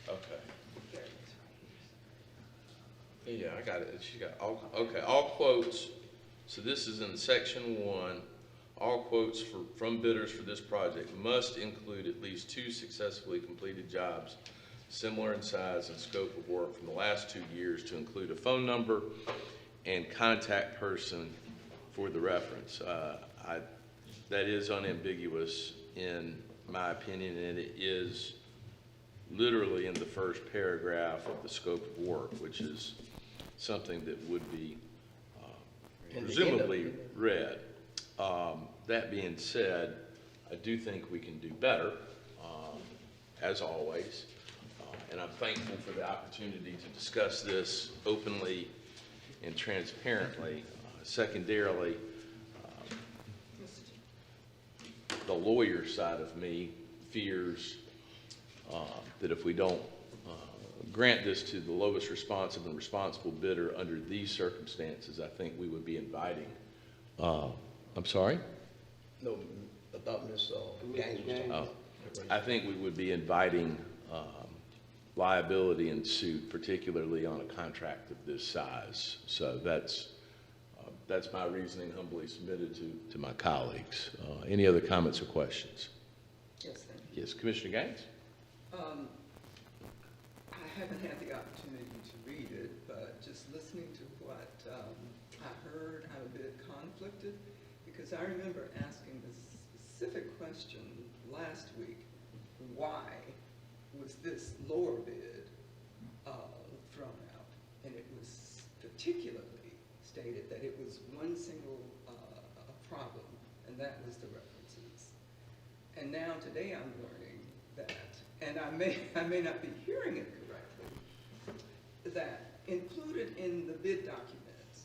Okay. Here it is, right Yeah, I got it. She got all, okay, all quotes. So this is in section 1. All quotes from bidders for this project must include at least 2 successfully completed jobs similar in size and scope of work from the last 2 years, to include a phone number and contact person for the reference. That is unambiguous in my opinion, and it is literally in the first paragraph of the scope of work, which is something that would be presumably read. That being said, I do think we can do better, as always, and I'm thankful for the opportunity to discuss this openly and transparently. Secondarily, the lawyer side of me fears that if we don't grant this to the lowest responsive and responsible bidder under these circumstances, I think we would be inviting, I'm sorry? No, I thought Ms. Gaines was talking. Oh, I think we would be inviting liability and suit, particularly on a contract of this size. So that's my reasoning, humbly submitted to my colleagues. Any other comments or questions? Yes, thank you. Yes, Commissioner Gaines? I haven't had the opportunity to read it, but just listening to what I heard, I'm a bit conflicted, because I remember asking the specific question last week, why was this lower bid thrown out? And it was particularly stated that it was one single problem, and that was the references. And now today I'm learning that, and I may not be hearing it correctly, that included in the bid documents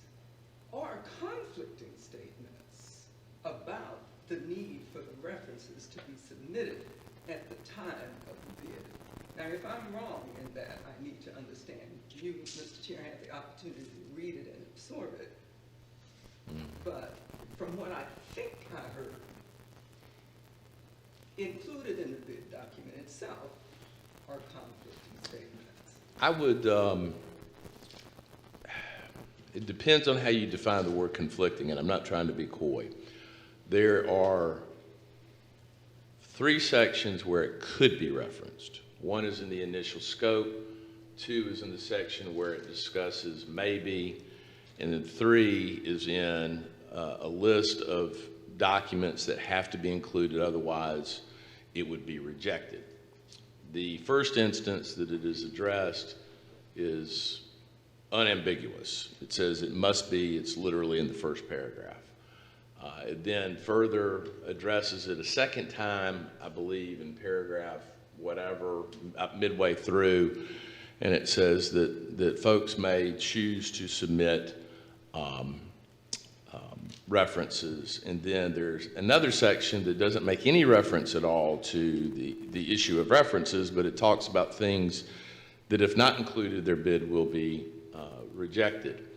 are conflicting statements about the need for the references to be submitted at the time of the bid. Now, if I'm wrong in that, I need to understand. You, Mr. Chair, had the opportunity to read it and absorb it. But from what I think I heard, included in the bid document itself are conflicting statements. I would, it depends on how you define the word conflicting, and I'm not trying to be coy. There are 3 sections where it could be referenced. 1 is in the initial scope, 2 is in the section where it discusses maybe, and then 3 is in a list of documents that have to be included, otherwise it would be rejected. The first instance that it is addressed is unambiguous. It says it must be, it's literally in the first paragraph. It then further addresses it a second time, I believe, in paragraph whatever, midway through, and it says that folks may choose to submit references. And then there's another section that doesn't make any reference at all to the issue of references, but it talks about things that if not included, their bid will be rejected.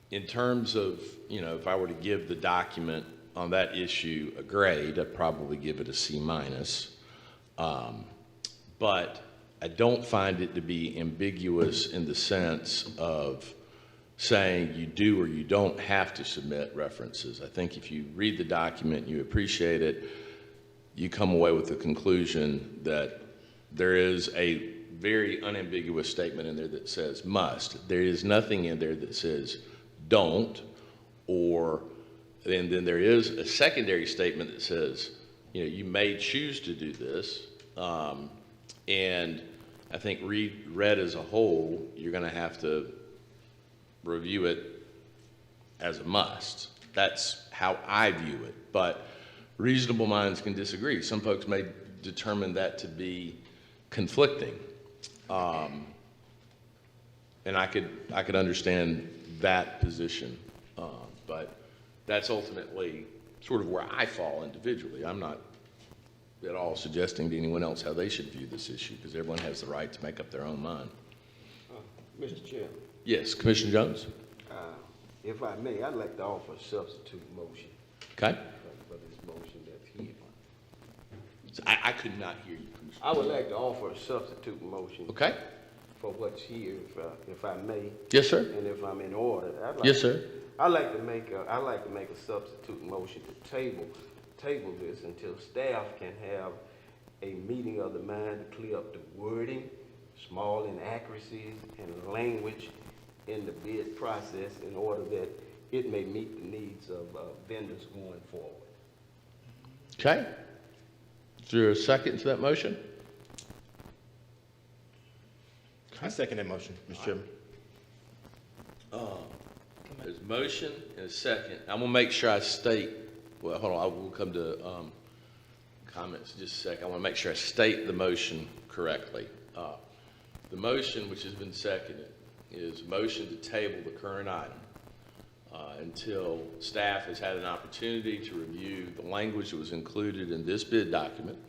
In terms of, you know, if I were to give the document on that issue a grade, I'd probably give it a C-. But I don't find it to be ambiguous in the sense of saying you do or you don't have to submit references. I think if you read the document, you appreciate it, you come away with the conclusion that there is a very unambiguous statement in there that says must. There is nothing in there that says don't, and then there is a secondary statement that says, you know, you may choose to do this. And I think read as a whole, you're going to have to review it as a must. That's how I view it. But reasonable minds can disagree. Some folks may determine that to be conflicting. And I could understand that position. But that's ultimately sort of where I fall individually. I'm not at all suggesting to anyone else how they should view this issue, because everyone has the right to make up their own mind. Mr. Chairman. Yes, Commissioner Jones? If I may, I'd like to offer a substitute motion. Okay. For this motion that's here. So I could not hear you, Commissioner. I would like to offer a substitute motion. Okay. For what's here, if I may. Yes, sir. And if I'm in order. Yes, sir. I'd like to make a substitute motion to table this until staff can have a meeting of the mind to clear up the wording, small inaccuracies, and language in the bid process in order that it may meet the needs of vendors going forward. Okay. Is there a second to that motion? I second that motion, Mr. Chairman. There's a motion and a second. I'm gonna make sure I state, well, hold on, I will come to comments in just a second. I wanna make sure I state the motion correctly. The motion, which has been seconded, is motion to table the current item until staff has had an opportunity to review the language that was included in this bid document.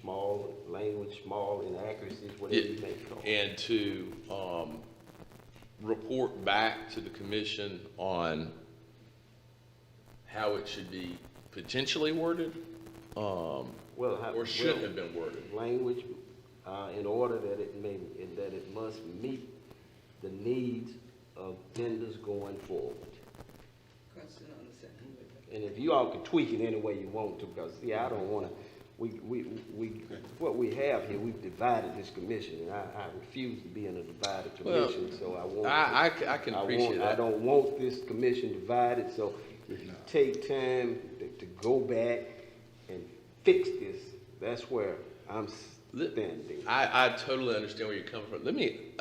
Small language, small inaccuracies, whatever you may call it. And to report back to the commission on how it should be potentially worded, or should have been worded. Language in order that it must meet the needs of vendors going forward. Question on the second. And if you all could tweak it any way you want to, because see, I don't want to what we have here, we've divided this commission, and I refuse to be in a divided Well, commission, so I want. I can appreciate that. I don't want this commission divided, so if you take time to go back and fix this, that's where I'm standing. I totally understand where you're coming from. Let me,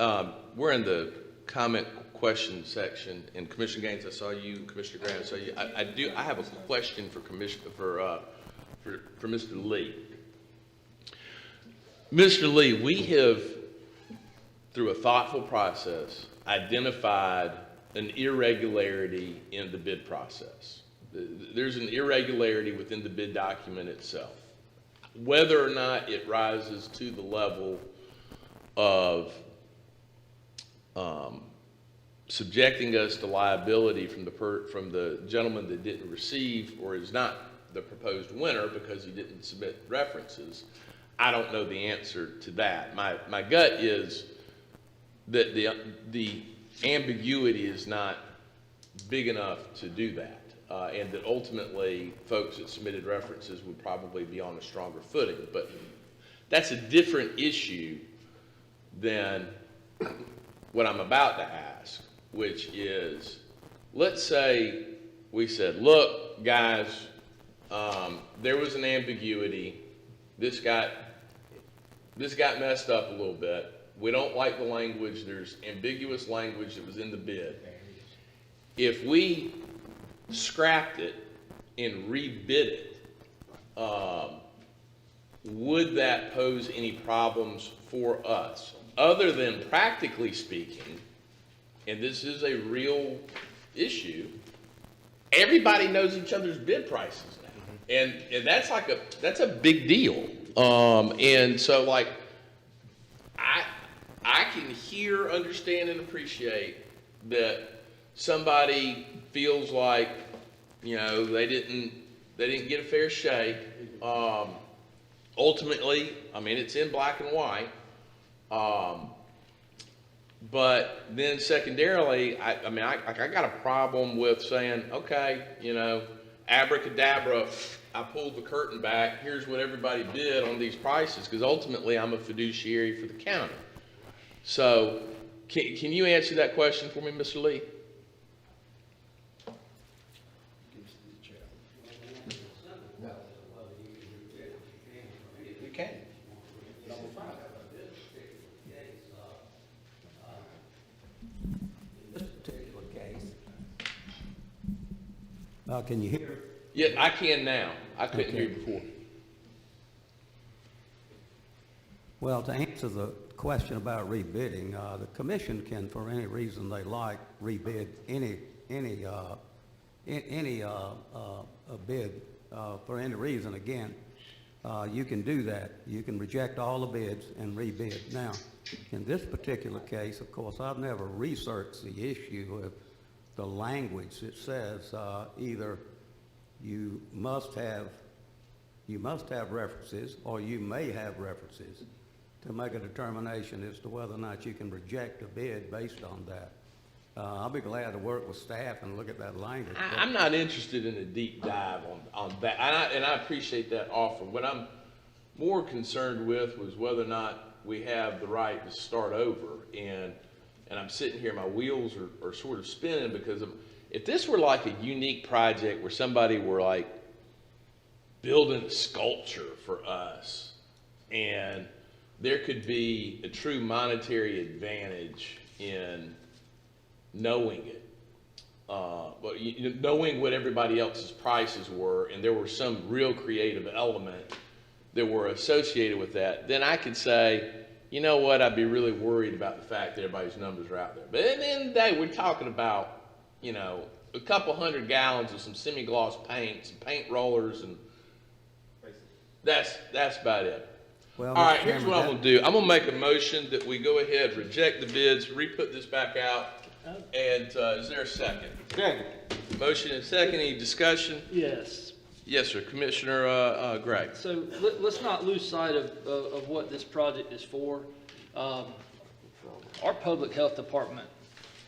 we're in the comment question section, and Commissioner Gaines, I saw you, Commissioner Grant, I saw you. I have a question for Mr. Lee. Mr. Lee, we have, through a thoughtful process, identified an irregularity in the bid process. There's an irregularity within the bid document itself. Whether or not it rises to the level of subjecting us to liability from the gentleman that didn't receive or is not the proposed winner because he didn't submit references, I don't know the answer to that. My gut is that the ambiguity is not big enough to do that. And that ultimately folks that submitted references would probably be on a stronger footing. But that's a different issue than what I'm about to ask, which is, let's say we said, look, guys, there was an ambiguity. This got messed up a little bit. We don't like the language. There's ambiguous language that was in the bid. If we scrapped it and rebid it, would that pose any problems for us? Other than practically speaking, and this is a real issue, everybody knows each other's bid prices now. And that's a big deal. And so like, I can hear, understand, and appreciate that somebody feels like, you know, they didn't get a fair shake. Ultimately, I mean, it's in black and white. But then secondarily, I got a problem with saying, okay, you know, abracadabra, I pulled the curtain back, here's what everybody bid on these prices, because ultimately I'm a fiduciary for the county. So can you answer that question for me, Mr. Lee? You can. This particular case. Can you hear? Yeah, I can now. I couldn't hear you before. Well, to answer the question about rebidding, the commission can, for any reason they like, rebid any bid for any reason. Again, you can do that. You can reject all the bids and rebid. Now, in this particular case, of course, I've never researched the issue of the language that says either you must have references or you may have references to make a determination as to whether or not you can reject a bid based on that. I'll be glad to work with staff and look at that language. I'm not interested in a deep dive on that, and I appreciate that offer. What I'm more concerned with was whether or not we have the right to start over, and I'm sitting here, my wheels are sort of spinning, because if this were like a unique project where somebody were like building a sculpture for us, and there could be a true monetary advantage in knowing it, but knowing what everybody else's prices were, and there were some real creative element that were associated with that, then I could say, you know what, I'd be really worried about the fact that everybody's numbers are out there. But at the end of the day, we're talking about, you know, a couple 100 gallons of some semi-gloss paint, some paint rollers, and that's about it. Well, all right, Mr. here's Chairman, what I'm gonna do. I'm gonna make a motion that we go ahead, reject the bids, re-put this back out, and is there a second? Second. Motion and second, any discussion? Yes. Yes, sir. Commissioner Gregg. So let's not lose sight of what this project is for. Our public health department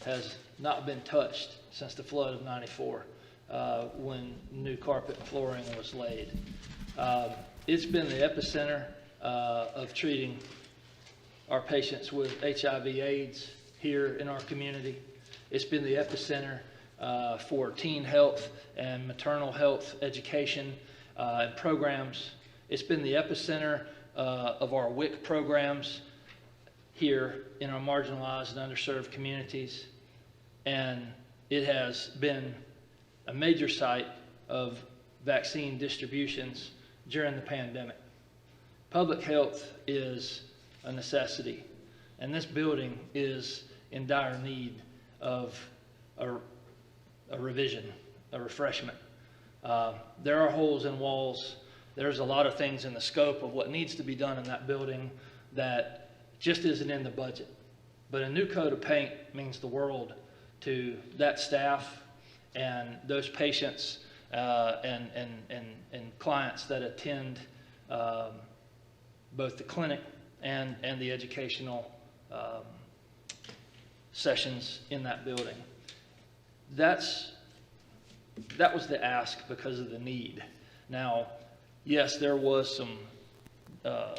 has not been touched since the flood of '94. when new carpet and flooring was laid. It's been the epicenter of treating our patients with HIV/AIDS here in our community. It's been the epicenter for teen health and maternal health education and programs. It's been the epicenter of our WIC programs here in our marginalized and underserved communities. And it has been a major site of vaccine distributions during the pandemic. Public health is a necessity, and this building is in dire need of a revision, a refreshment. There are holes in walls. There's a lot of things in the scope of what needs to be done in that building that just isn't in the budget. But a new coat of paint means the world to that staff and those patients and clients that attend both the clinic and the educational sessions in that building. That was the ask because of the need. Now, yes, there was some a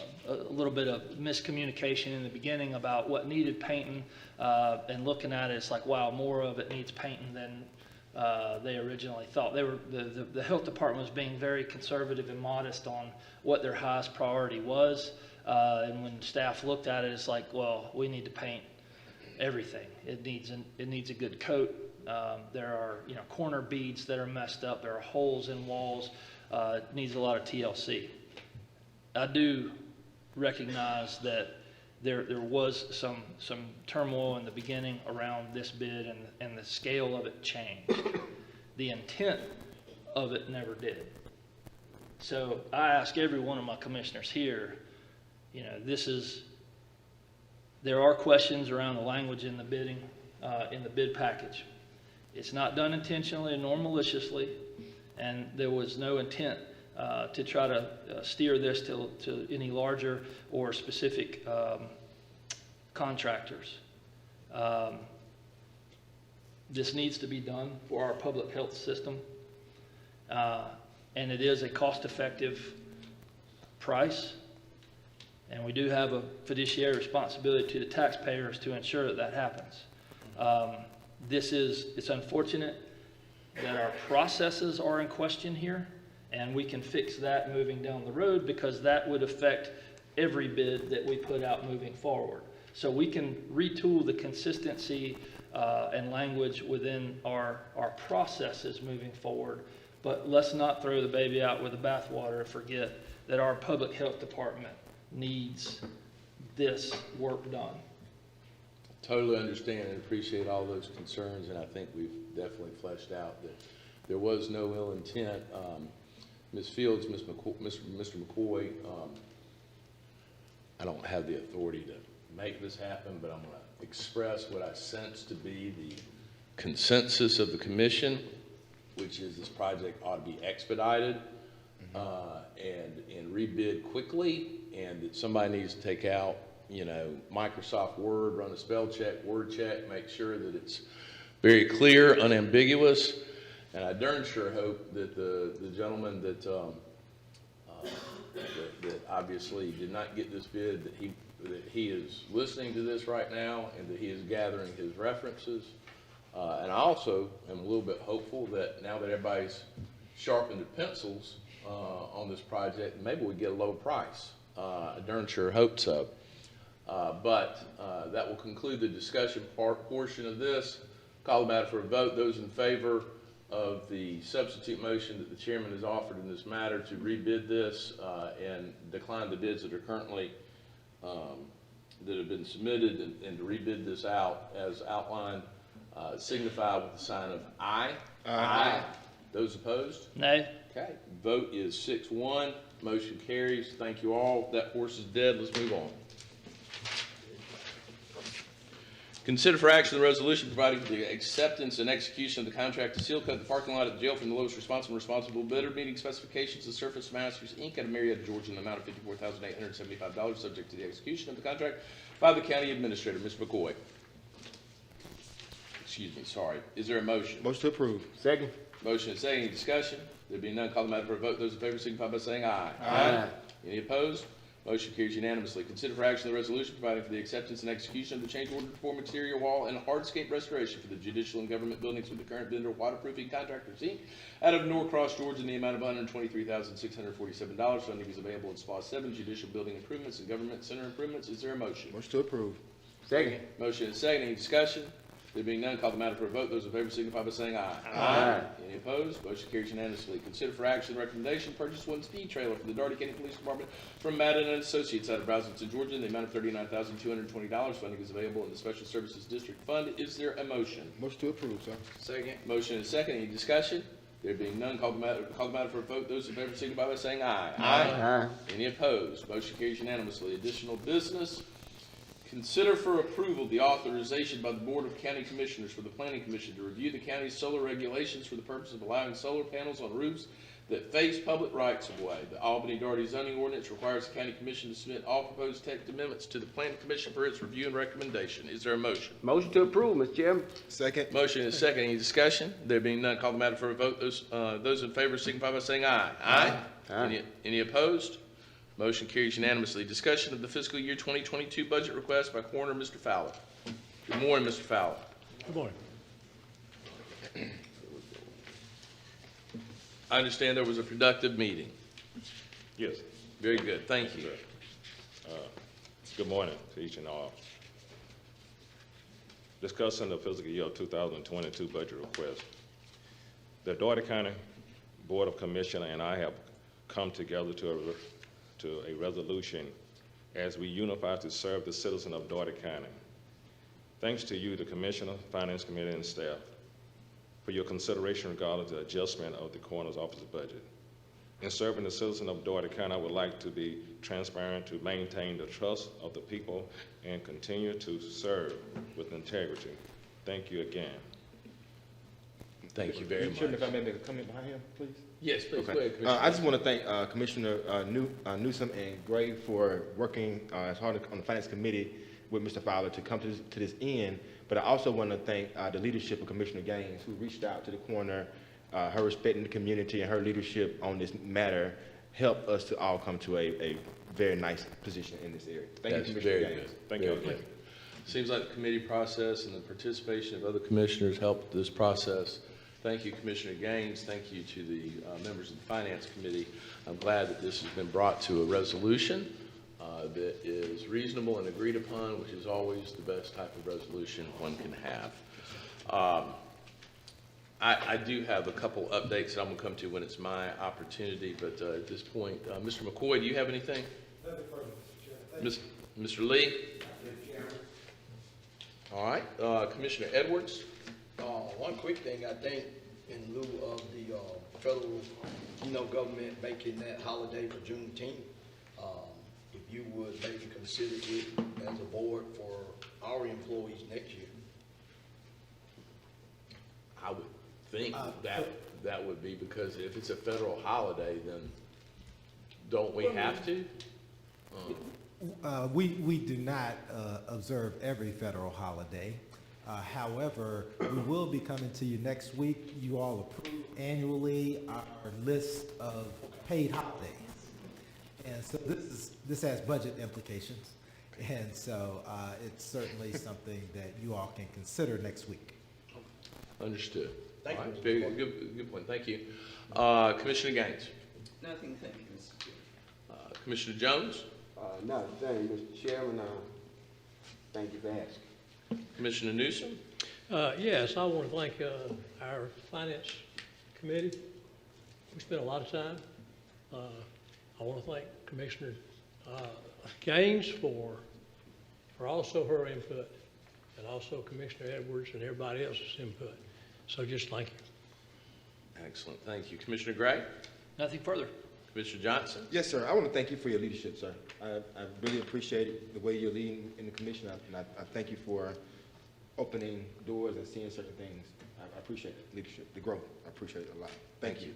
little bit of miscommunication in the beginning about what needed painting, and looking at it, it's like, wow, more of it needs painting than they originally thought. The health department was being very conservative and modest on what their highest priority was, and when staff looked at it, it's like, well, we need to paint everything. It needs a good coat. There are corner beads that are messed up. There are holes in walls. It needs a lot of TLC. I do recognize that there was some turmoil in the beginning around this bid, and the scale of it changed. The intent of it never did. So I ask every one of my commissioners here, there are questions around the language in the bidding, in the bid package. It's not done intentionally nor maliciously, and there was no intent to try to steer this to any larger or specific contractors. This needs to be done for our public health system, and it is a cost-effective price, and we do have a fiduciary responsibility to the taxpayers to ensure that that happens. It's unfortunate that our processes are in question here, and we can fix that moving down the road, because that would affect every bid that we put out moving forward. So we can retool the consistency and language within our processes moving forward, but let's not throw the baby out with the bathwater and forget that our public health department needs this work done. Totally understand and appreciate all those concerns, and I think we've definitely fleshed out that there was no ill intent. Ms. Fields, Mr. McCoy, I don't have the authority to make this happen, but I'm going to express what I sense to be the consensus of the commission, which is this project ought to be expedited and rebid quickly, and that somebody needs to take out Microsoft Word, run a spell check, word check, make sure that it's very clear, unambiguous. And I darn sure hope that the gentleman that obviously did not get this bid, that he is listening to this right now, and that he is gathering his references. And I also am a little bit hopeful that now that everybody's sharpened their pencils on this project, maybe we get a low price. I darn sure hope so. But that will conclude the discussion portion of this. Call the matter for a vote. Those in favor of the substitute motion that the chairman has offered in this matter to rebid this and decline the bids that are currently that have been submitted and to rebid this out as outlined, signify with the sign of aye. Aye. Those opposed? Nay. Okay. Vote is 6-1. Motion carries. Thank you all. That horse is dead. Let's move on. Consider for action the resolution providing for the acceptance and execution of the contract to seal cut the parking lot at the jail from the lowest responsible bidder, meeting specifications of Surface Masters, Inc. out of Marietta, Georgia, in the amount of $54,875, subject to the execution of the contract by the county administrator. Ms. McCoy. excuse me, sorry. Is there a motion? Motion to approve. Second. Motion and second, any discussion? There being none, call the matter for a vote. Those in favor signify by saying aye. Aye. Any opposed? Motion carries unanimously. Consider for action the resolution providing for the acceptance and execution of the change order to perform exterior wall and hardscape restoration for the judicial and government buildings with the current vendor Waterproofing Contractors, Inc. out of Norcross, Georgia, in the amount of $123,647. Funding is available in SPA 7, judicial building improvements and government center improvements. Is there a motion? Motion to approve. Second. Motion and second, any discussion? There being none, call the matter for a vote. Those in favor signify by saying aye. Aye. Any opposed? Motion carries unanimously. Consider for action the recommendation to purchase one speed trailer for the Dougherty County Police Department from Madden and Associates out of Braselton, Georgia, in the amount of $39,220. Funding is available in the Special Services District Fund. Is there a motion? Motion to approve, sir. Second. Motion and second, any discussion? There being none, call the matter for a vote. Those in favor signify by saying aye. Aye. Any opposed? Motion carries unanimously. Additional business. Consider for approval the authorization by the Board of County Commissioners for the Planning Commission to review the county's solar regulations for the purpose of allowing solar panels on roofs that face public rights of way. The Albany-Dougherty zoning ordinance requires the county commission to submit all proposed text amendments to the Planning Commission for its review and recommendation. Is there a motion? Motion to approve, Mr. Chairman. Second. Motion is second. Any discussion? There being none, call the matter for a vote. Those in favor signify by saying aye. Aye. Aye. Any opposed? Motion carries unanimously. Discussion of the fiscal year 2022 budget request by Coroner Mr. Fowler. Good morning, Mr. Fowler. Good morning. I understand there was a productive meeting. Yes. Very good. Thank you. Good morning to each and all. Discussing the fiscal year 2022 budget request. The Dougherty County Board of Commissioners and I have come together to a resolution as we unify to serve the citizens of Dougherty County. Thanks to you, the Commissioner, Finance Committee, and staff, for your consideration regarding the adjustment of the coroner's office budget. In serving the citizens of Dougherty County, I would like to be transparent to maintain the trust of the people and continue to serve with integrity. Thank you again. Thank you very much. Chairman, if I may make a comment behind him, please? Yes, please. Okay. Go ahead, Commissioner. I just want to thank Commissioner Newsom and Gray for working as hard on the Finance Committee with Mr. Fowler to come to this end. But I also want to thank the leadership of Commissioner Gaines, who reached out to the coroner. Her respect in the community and her leadership on this matter helped us to all come to a very nice position in this area. Thank That's you, Commissioner very Gaines. good. Thank you again. Seems like the committee process and the participation of other commissioners helped this process. Thank you, Commissioner Gaines. Thank you to the members of the Finance Committee. I'm glad that this has been brought to a resolution that is reasonable and agreed upon, which is always the best type of resolution one can have. I do have a couple updates that I'm going to come to when it's my opportunity, but at this point, Mr. McCoy, do you have anything? Nothing further, Mr. Chairman. Mr. Lee? All right, Commissioner Edwards? One quick thing, I think, in lieu of the federal, government making that holiday for Juneteenth, if you would maybe consider it as a board for our employees next year. I would think that would be because if it's a federal holiday, then don't we have to? We do not observe every federal holiday. However, we will be coming to you next week. You all approve annually our list of paid holidays. And so this has budget implications. And so it's certainly something that you all can consider next week. Understood. Thank you, All right, Mr. very McCoy. good point. Thank you. Commissioner Gaines? Nothing, thank you, Mr. Chairman. Commissioner Jones? Not a thing, Mr. Chairman. Thank you for asking. Commissioner Newsom? Yes, I want to thank our Finance Committee. We spent a lot of time. I want to thank Commissioner Gaines for also her input, and also Commissioner Edwards and everybody else's input. So just thank you. Excellent, thank you. Commissioner Gray? Nothing further. Commissioner Johnson? Yes, sir. I want to thank you for your leadership, sir. I really appreciate the way you're leading in the commission, and I thank you for opening doors and seeing certain things. I appreciate the leadership, the growth. I appreciate it a lot. Thank you.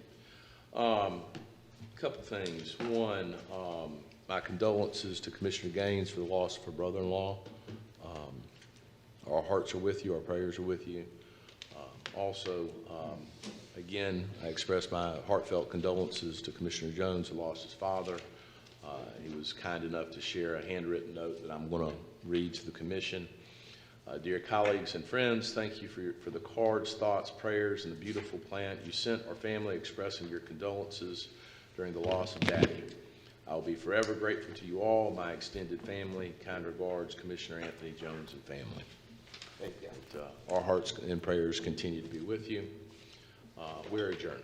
Couple things. One, my condolences to Commissioner Gaines for the loss of her brother-in-law. Our hearts are with you. Our prayers are with you. Also, again, I express my heartfelt condolences to Commissioner Jones, who lost his father. He was kind enough to share a handwritten note that I'm going to read to the commission. Dear colleagues and friends, thank you for the cards, thoughts, prayers, and the beautiful plant you sent our family expressing your condolences during the loss of Daddy. I will be forever grateful to you all, my extended family. Kind regards, Commissioner Anthony Jones and family. Thank you. Our hearts and prayers continue to be with you. We're adjourned.